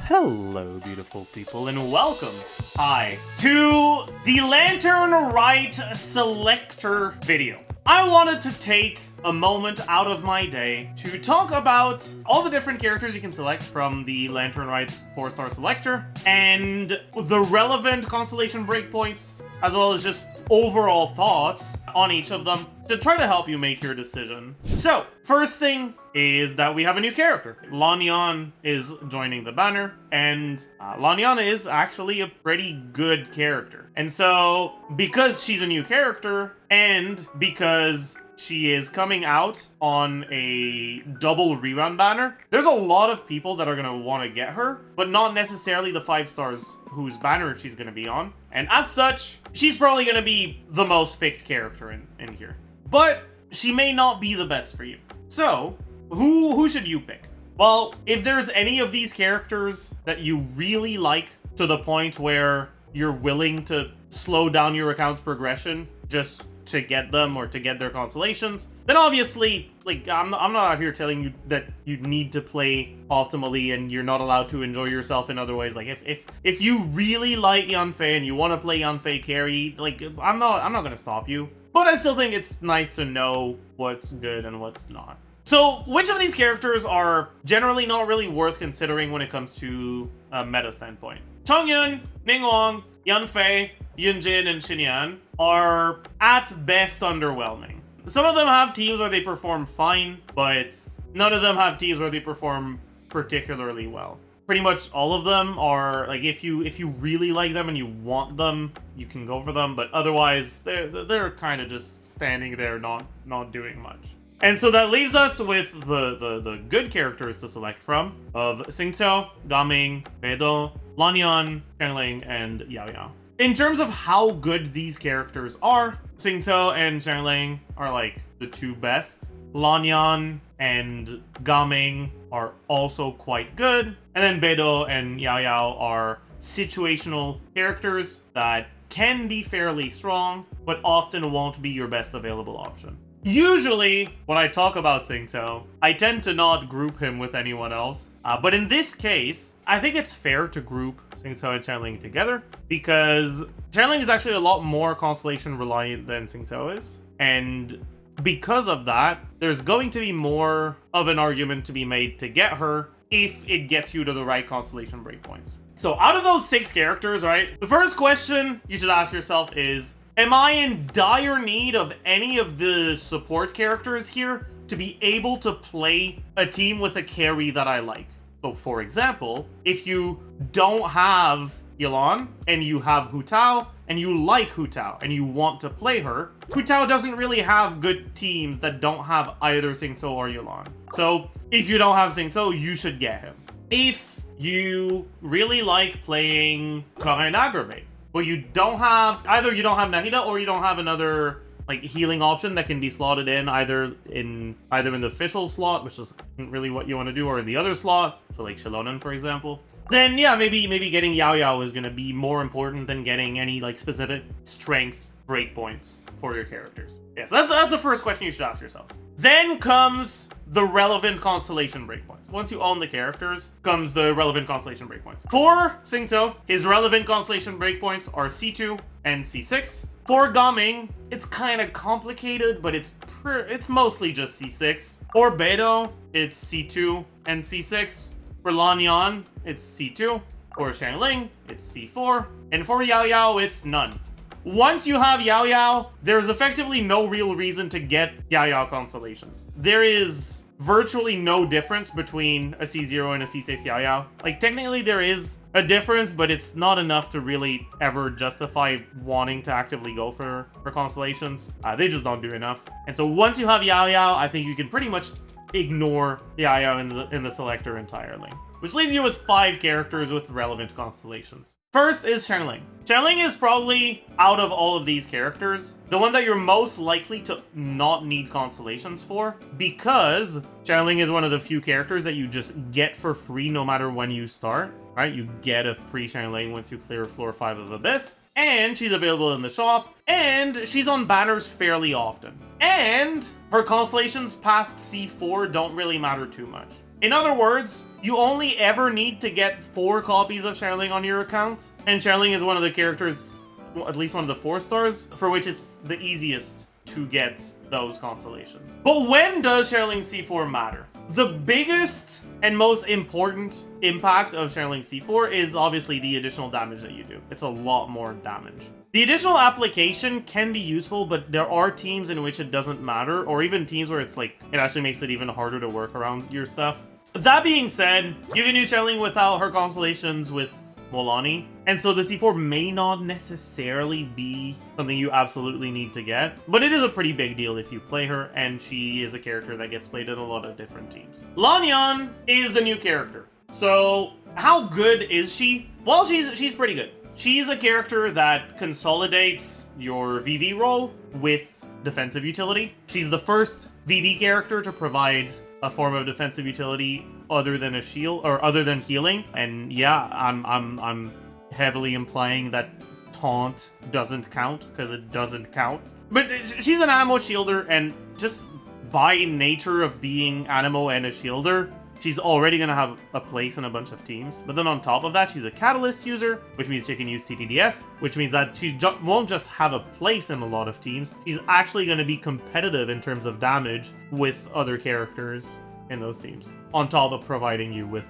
Hello, beautiful people, and welcome, to the Lantern Rite Selector video. I wanted to take a moment out of my day to talk about all the different characters you can select from the Lantern Rite 4-star selector, and the relevant constellation breakpoints, as well as just overall thoughts on each of them to try to help you make your decision. So, first thing is that we have a new character. Lan Yan is joining the banner, and Lan Yan is actually a pretty good character. And so, because she's a new character, and because she is coming out on a double rerun banner, there's a lot of people that are going to want to get her, but not necessarily the 5 stars whose banner she's going to be on. And as such, she's probably going to be the most picked character in here. But she may not be the best for you. So, who should you pick? Well, if there's any of these characters that you really like to the point where you're willing to slow down your account's progression just to get them or to get their constellations, then obviously, like, I'm not out here telling you that you need to play optimally and you're not allowed to enjoy yourself in other ways. Like, if you really like Yanfei and you want to play Yanfei carry, like, I'm not gonna stop you. But I still think it's nice to know what's good and what's not. So, which of these characters are generally not really worth considering when it comes to a meta standpoint? Chongyun, Ningguang, Yanfei, Yunjin, and Xinyan are at best underwhelming. Some of them have teams where they perform fine, but none of them have teams where they perform particularly well. Pretty much all of them are, like, if you really like them and you want them, you can go for them, but otherwise they're kind of just standing there not doing much. And so that leaves us with the good characters to select from of Xingqiu, Gaming, Beidou, Lan Yan, Xiangling, and Yao. In terms of how good these characters are, Xingqiu and Xiangling are like the 2 best. Lan Yan and Gaming are also quite good. And then Beidou and Yao are situational characters that can be fairly strong, but often won't be your best available option. Usually, when I talk about Xingqiu, I tend to not group him with anyone else. But in this case, I think it's fair to group Xingqiu and Xiangling together, because Xiangling is actually a lot more constellation reliant than Xingqiu is. And because of that, there's going to be more of an argument to be made to get her if it gets you to the right constellation breakpoints. So out of those 6 characters, right, the first question you should ask yourself is, am I in dire need of any of the support characters here to be able to play a team with a carry that I like? So, for example, if you don't have Yilan and you have Hu Tao and you like Hu Tao and you want to play her, Hu Tao doesn't really have good teams that don't have either Xingqiu or Yilan. So, if you don't have Xingqiu, you should get him. If you really like playing Karen Aggravate, but you don't have Nahida or you don't have another like healing option that can be slotted in either in the official slot, which isn't really what you want to do, or in the other slot, so like Shilonen, for example, then yeah, maybe getting Yao is going to be more important than getting any like specific strength breakpoints for your characters. Yeah, so that's the first question you should ask yourself. Then comes the relevant constellation breakpoints. Once you own the characters, comes the relevant constellation breakpoints. For Xingqiu, his relevant constellation breakpoints are C2 and C6. For Gaming, it's kind of complicated, but it's mostly just C6. For Beidou, it's C2 and C6. For Lan Yan, it's C2. For Xiangling, it's C4. And for Yao, it's none. Once you have Yao, there's effectively no real reason to get Yao constellations. There is virtually no difference between a C0 and a C6 Yao. Like, technically there is a difference, but it's not enough to really ever justify wanting to actively go for constellations. They just don't do enough. And so once you have Yao, I think you can pretty much ignore Yao in the selector entirely. Which leaves you with 5 characters with relevant constellations. First is Xiangling. Xiangling is probably, out of all of these characters, the one that you're most likely to not need constellations for, because Xiangling is one of the few characters that you just get for free no matter when you start, right? You get a free Xiangling once you clear floor 5 of Abyss, and she's available in the shop, and she's on banners fairly often. And her constellations past C4 don't really matter too much. In other words, you only ever need to get 4 copies of Xiangling on your account, and Xiangling is one of the characters, well, at least one of the 4 stars, for which it's the easiest to get those constellations. But when does Xiangling C4 matter? The biggest and most important impact of Xiangling C4 is obviously the additional damage that you do. It's a lot more damage. The additional application can be useful, but there are teams in which it doesn't matter, or even teams where it's like, it actually makes it even harder to work around your stuff. That being said, you can use Xiangling without her constellations with Mualani, and so the C4 may not necessarily be something you absolutely need to get, but it is a pretty big deal if you play her, and she is a character that gets played in a lot of different teams. Lan Yan is the new character. So how good is she? Well, she's pretty good. She's a character that consolidates your VV role with defensive utility. She's the first VV character to provide a form of defensive utility other than a shield or other than healing. And yeah, I'm heavily implying that taunt doesn't count, because it doesn't count. But she's an ammo shielder, and just by nature of being Animo and a shielder, she's already going to have a place in a bunch of teams. But then on top of that, she's a Catalyst user, which means she can use CTDS, which means that she won't just have a place in a lot of teams. She's actually going to be competitive in terms of damage with other characters in those teams, on top of providing you with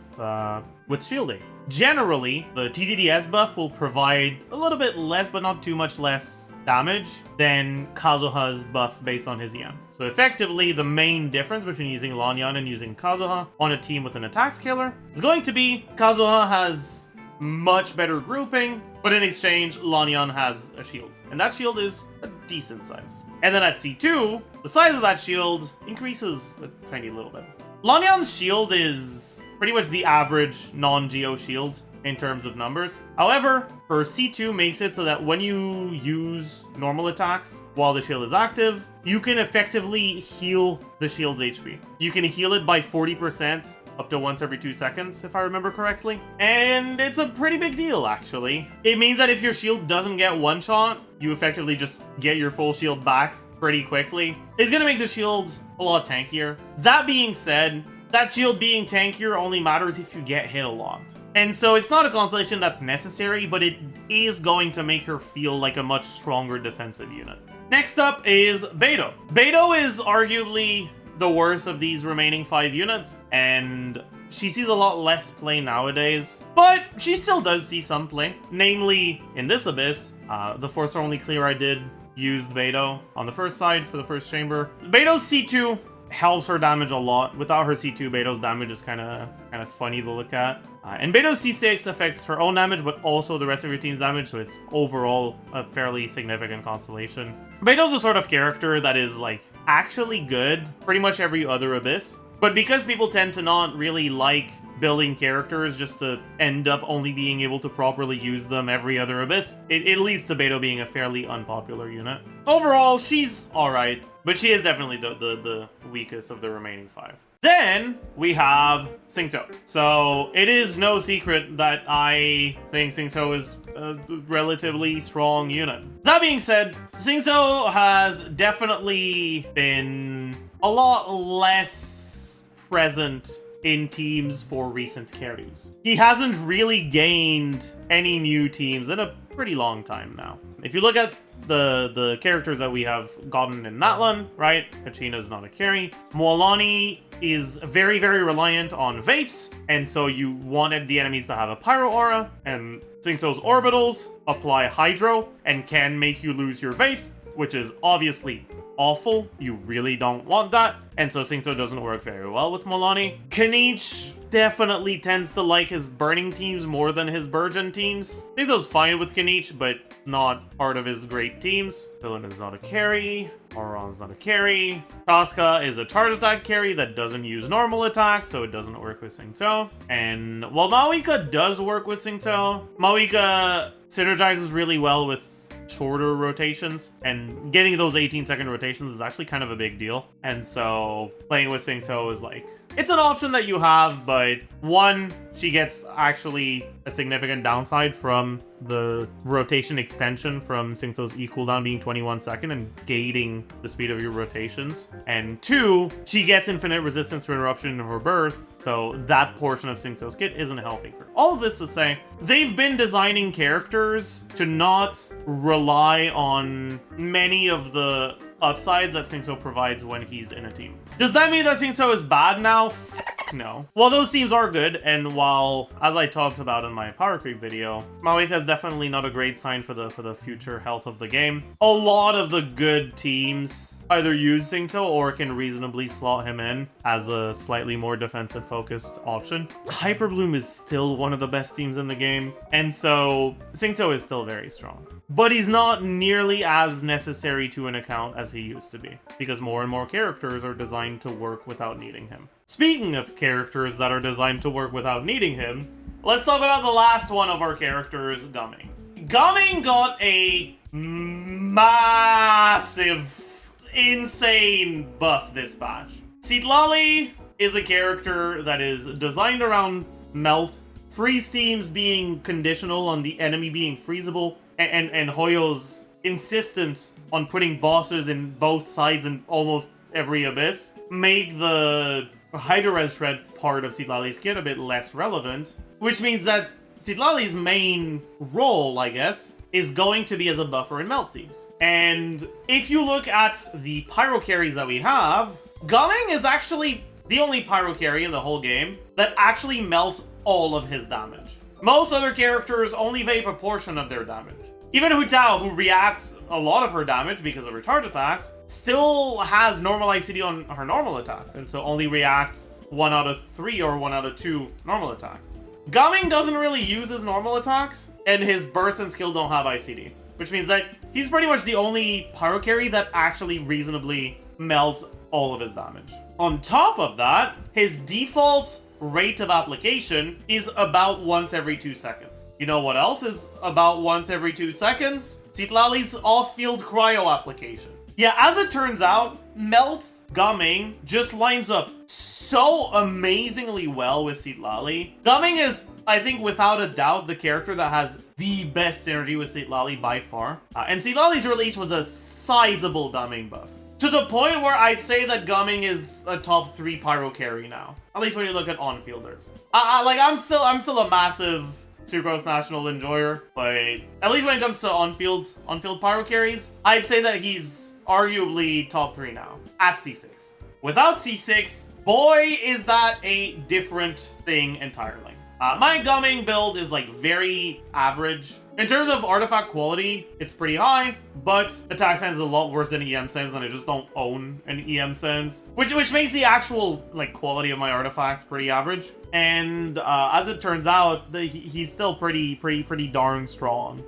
shielding. Generally, the TDDS buff will provide a little bit less, but not too much less damage than Kazuha's buff based on his EM. So effectively, the main difference between using Lan Yan and using Kazuha on a team with an attack scaler is going to be Kazuha has much better grouping, but in exchange, Lan Yan has a shield. And that shield is a decent size. And then at C2, the size of that shield increases a tiny little bit. Lan Yan's shield is pretty much the average non-Geo shield in terms of numbers. However, her C2 makes it so that when you use normal attacks while the shield is active, you can effectively heal the shield's HP. You can heal it by 40% up to once every 2 seconds, if I remember correctly. And it's a pretty big deal, actually. It means that if your shield doesn't get one shot, you effectively just get your full shield back pretty quickly. It's gonna make the shield a lot tankier. That being said, that shield being tankier only matters if you get hit a lot. And so it's not a constellation that's necessary, but it is going to make her feel like a much stronger defensive unit. Next up is Beidou. Beidou is arguably the worst of these remaining 5 units, and she sees a lot less play nowadays, but she still does see some play. Namely, in this Abyss, the 4-star only clear I did used Beidou on the first side for the first chamber. Beidou's C2 helps her damage a lot. Without her C2, Beidou's damage is kind of funny to look at. And Beidou's C6 affects her own damage, but also the rest of your team's damage, so it's overall a fairly significant constellation. Beidou's a sort of character that is, like, actually good pretty much every other Abyss. But because people tend to not really like building characters just to end up only being able to properly use them every other Abyss, it leads to Beidou being a fairly unpopular unit. Overall, she's alright, but she is definitely the weakest of the remaining 5. Then we have Xingqiu. So it is no secret that I think Xingqiu is a relatively strong unit. That being said, Xingqiu has definitely been a lot less present in teams for recent carries. He hasn't really gained any new teams in a pretty long time now. If you look at the characters that we have gotten in Natlan, right? Kachina's not a carry. Mualani is very, very reliant on vapes, and so you wanted the enemies to have a pyro aura, and Xingqiu's orbitals apply hydro and can make you lose your vapes, which is obviously awful. You really don't want that. And so Xingqiu doesn't work very well with Mualani. Kanich definitely tends to like his burning teams more than his Burgeon teams. Xingqiu's fine with Kanich, but not part of his great teams. Villain is not a carry. Auron's not a carry. Casca is a charge attack carry that doesn't use normal attacks, so it doesn't work with Xingqiu. And while Maoika does work with Xingqiu, Maoika synergizes really well with shorter rotations, and getting those 18-second rotations is actually kind of a big deal. And so playing with Xingqiu is like It's an option that you have, but one, she gets actually a significant downside from the rotation extension from Xingqiu's E cooldown being 21 seconds and gating the speed of your rotations. And two, she gets infinite resistance to interruption in her burst, so that portion of Xingqiu's kit isn't helping her. All of this to say, they've been designing characters to not rely on many of the upsides that Xingqiu provides when he's in a team. Does that mean that Xingqiu is bad now? No. Well, those teams are good, and while, as I talked about in my power creep video, Malika is definitely not a great sign for the future health of the game. A lot of the good teams either use Xingqiu or can reasonably slot him in as a slightly more defensive-focused option. Hyperbloom is still one of the best teams in the game, and so Xingqiu is still very strong. But he's not nearly as necessary to an account as he used to be, because more and more characters are designed to work without needing him. Speaking of characters that are designed to work without needing him, let's talk about the last one of our characters, Gumming. Gumming got a massive, insane buff this patch. Citlali is a character that is designed around melt, freeze teams being conditional on the enemy being freezable, and Hoyo's insistence on putting bosses in both sides in almost every abyss make the Hydra-Res Shred part of Citlali's kit a bit less relevant, which means that Citlali's main role, I guess, is going to be as a buffer in melt teams. And if you look at the pyro carries that we have, Gumming is actually the only pyro carry in the whole game that actually melts all of his damage. Most other characters only vape a portion of their damage. Even Hu Tao, who reacts a lot of her damage because of her charge attacks, still has normal ICD on her normal attacks, and so only reacts 1 out of 3 or 1 out of 2 normal attacks. Gumming doesn't really use his normal attacks, and his burst and skill don't have ICD, which means that he's pretty much the only pyro carry that actually reasonably melts all of his damage. On top of that, his default rate of application is about once every 2 seconds. You know what else is about once every 2 seconds? Citlali's off-field cryo application. Yeah, as it turns out, Melt Gumming just lines up so amazingly well with Citlali. Gumming is, I think, without a doubt, the character that has the best synergy with Citlali by far. And Citlali's release was a sizable Gumming buff, to the point where I'd say that Gumming is a top 3 pyro carry now. At least when you look at on-fielders. I'm still a massive Sucrose National enjoyer, but at least when it comes to on-field pyro carries, I'd say that he's arguably top 3 now, at C6. Without C6, boy, is that a different thing entirely. My Gumming build is like very average. In terms of artifact quality, it's pretty high, but attack sense is a lot worse than EM sense, and I just don't own an EM sense, which makes the actual like quality of my artifacts pretty average. And as it turns out, he's still pretty darn strong.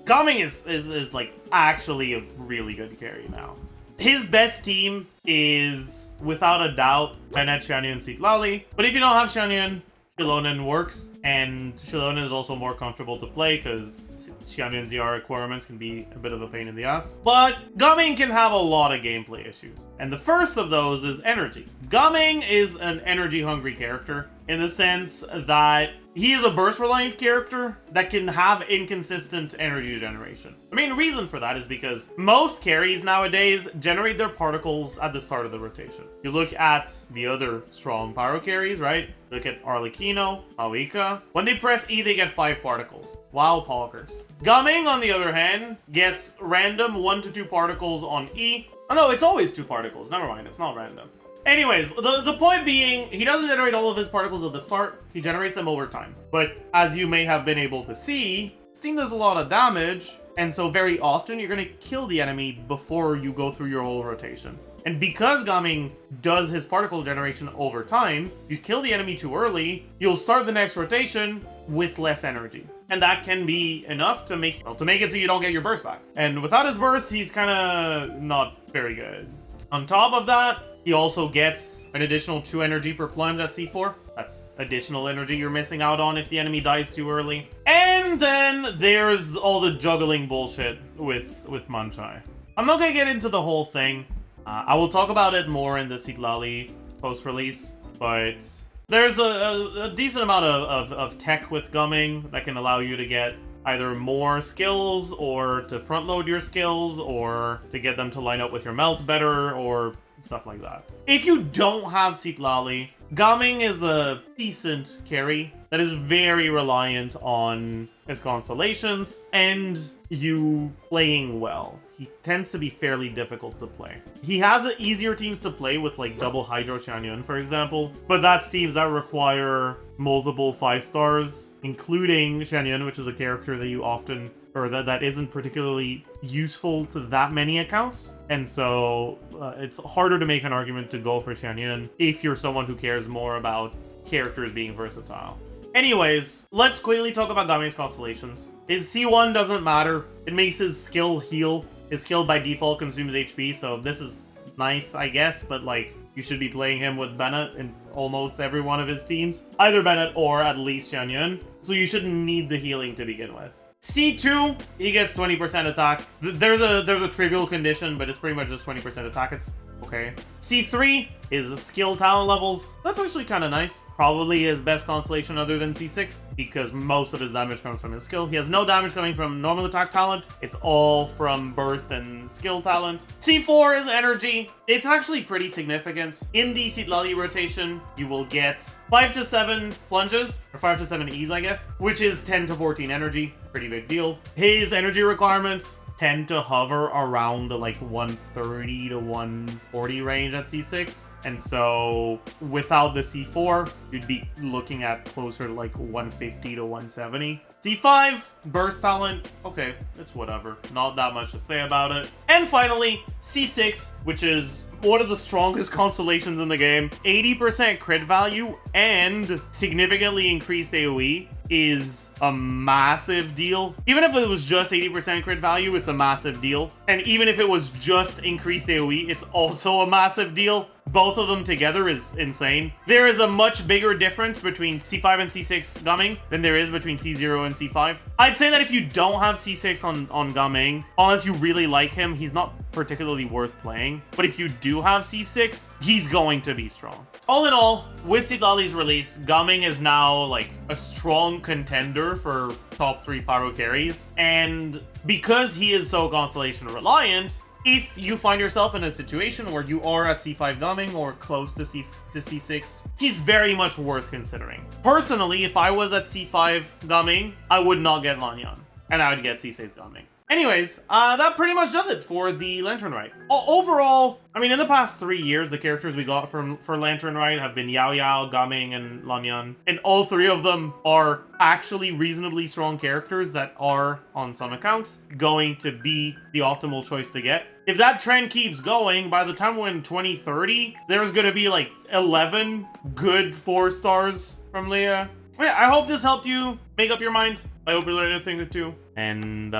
Gumming is like actually a really good carry now. His best team is without a doubt Bennett, Xiangling, Citlali. But if you don't have Xiangling, Xilonen works, and Xilonen is also more comfortable to play because Xiangling's ZR requirements can be a bit of a pain in the ass. But Gumming can have a lot of gameplay issues, and the first of those is energy. Gumming is an energy-hungry character in the sense that he is a burst-reliant character that can have inconsistent energy generation. The main reason for that is because most carries nowadays generate their particles at the start of the rotation. You look at the other strong pyro carries, right? Look at Arlecchino, Maoika. When they press E, they get 5 particles. Wow, poggers. Gumming, on the other hand, gets random 1 to 2 particles on E. Oh no, it's always 2 particles. Never mind, it's not random. Anyways, the point being, he doesn't generate all of his particles at the start, he generates them over time. But as you may have been able to see, Steam does a lot of damage, and so very often you're gonna kill the enemy before you go through your whole rotation. And because Gumming does his particle generation over time, if you kill the enemy too early, you'll start the next rotation with less energy. And that can be enough to make it so you don't get your burst back. And without his burst, he's kinda not very good. On top of that, he also gets an additional 2 energy per plunge at C4. That's additional energy you're missing out on if the enemy dies too early. And then there's all the juggling bullshit with Manchai. I'm not gonna get into the whole thing. I will talk about it more in the Citlali post-release, but there's a decent amount of tech with gumming that can allow you to get either more skills or to front load your skills or to get them to line up with your melts better or stuff like that. If you don't have Citlali, gumming is a decent carry that is very reliant on his constellations and you playing well. He tends to be fairly difficult to play. He has easier teams to play with, like double Hydro Xiangling, for example, but that's teams that require multiple 5 stars, including Xiangling, which is a character that you often, or that isn't particularly useful to that many accounts. And so it's harder to make an argument to go for Xiangling if you're someone who cares more about characters being versatile. Anyways, let's quickly talk about Gaming's constellations. His C1 doesn't matter. It makes his skill heal. His skill by default consumes HP, so this is nice, I guess, but like, you should be playing him with Bennett in almost every one of his teams. Either Bennett or at least Xiangling, so you shouldn't need the healing to begin with. C2, he gets 20% attack. There's a trivial condition, but it's pretty much just 20% attack. It's okay. C3 is skill talent levels. That's actually kind of nice. Probably his best constellation other than C6, because most of his damage comes from his skill. He has no damage coming from normal attack talent. It's all from burst and skill talent. C4 is energy. It's actually pretty significant. In the Citlali rotation, you will get 5 to 7 plunges, or 5 to 7 E's, I guess, which is 10 to 14 energy. Pretty big deal. His energy requirements tend to hover around the like 130 to 140 range at C6. And so without the C4, you'd be looking at closer to like 150 to 170. C5, burst talent, okay, it's whatever. Not that much to say about it. And finally, C6, which is one of the strongest constellations in the game. 80% crit value and significantly increased AoE is a massive deal. Even if it was just 80% crit value, it's a massive deal. And even if it was just increased AoE, it's also a massive deal. Both of them together is insane. There is a much bigger difference between C5 and C6 gumming than there is between C0 and C5. I'd say that if you don't have C6 on gumming, unless you really like him, he's not particularly worth playing. But if you do have C6, he's going to be strong. All in all, with Citlali's release, gumming is now like a strong contender for top 3 pyro carries. And because he is so constellation reliant, if you find yourself in a situation where you are at C5 gumming or close to C6, he's very much worth considering. Personally, if I was at C5 gumming, I would not get Lan Yan, and I would get C6 gumming. Anyways, that pretty much does it for the Lantern Rite. Overall, I mean, in the past 3 years, the characters we got for Lantern Rite have been Yao Yao, Gaming, and Lan Yan. And all 3 of them are actually reasonably strong characters that are, on some accounts, going to be the optimal choice to get. If that trend keeps going, by the time we're in 2030, there's gonna be like 11 good 4 stars from Leia. Yeah, I hope this helped you make up your mind. I hope you learned a thing or two. And,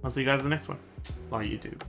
I'll see you guys in the next one on YouTube.